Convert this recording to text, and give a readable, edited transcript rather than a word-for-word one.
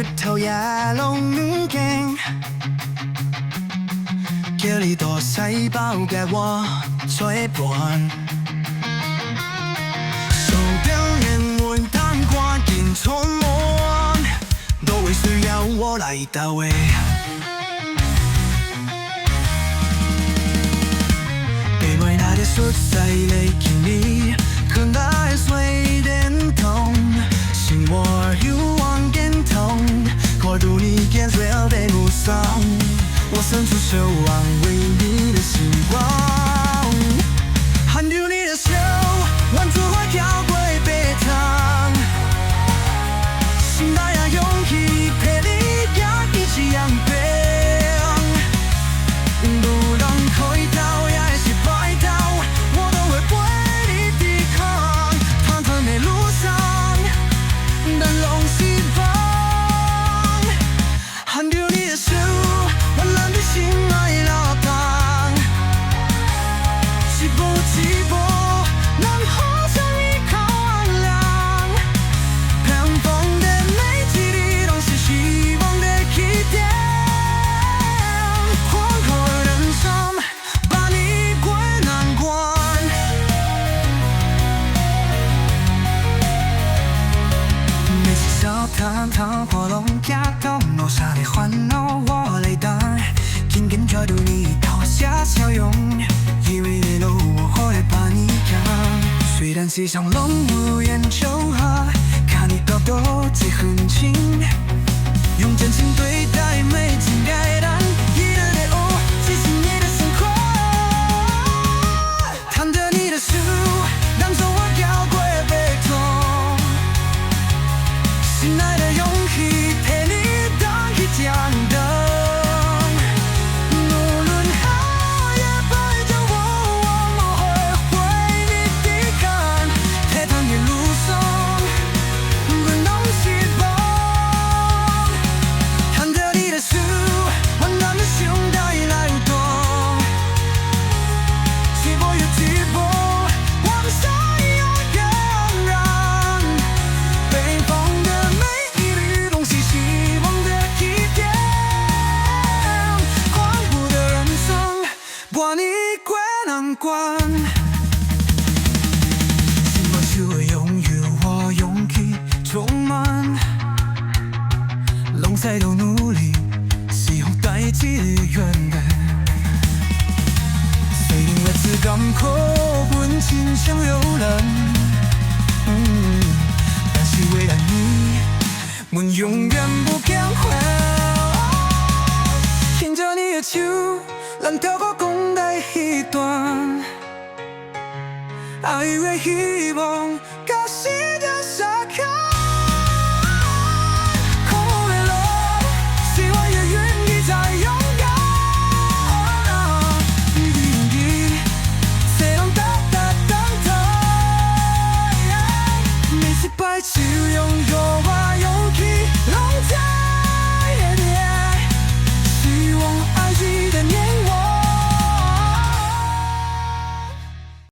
日頭也攏勁，叫你多細胞給我追伴。手表連我當關鍵充滿，都會需要我來到位。被為那些熟悉的經歷，可愛隨電動，心我欲望感痛，過度你跟隨而被目送，我伸出手挽回你的希望，牽住你的手，挽住我跳過悲痛，心大呀勇氣陪你呀一起揚飛，不論回頭也是白頭，我都會為你抵抗，團團的路上能攏希望，牽住你的手，溫暖的心愛流淌，起步起步，能好像一口陽亮，偏鋒的每幾里都是希望的起點，寬闊人生把你歸難關，每次笑談談活動感動，落下的歡樂我來當，緊緊抓住你投下笑容，以為的路我會把你扛，雖然世上攏無言求和，看你高度最狠心，用真心對待每件改單，一人的我記起你的辛苦，牽着你的手，讓手我跳過悲痛，心愛的勇氣陪你當一盞燈，無論黑夜白晝我會為你抵抗，鐵達尼路上滾動希望，牽着你的手，溫暖的胸帶來舞動，起步又起步，往上又冉冉，北方的每一縷都是希望的起點，寬闊的人生把你歸難關，心我就會擁有我勇氣充滿，攏在度努力，希望代替的遠人，雖然日子甘苦，溫情像流冷，但是為了你，我永遠不變換，牽着你的手，咱跳過講台彼段，愛與希望。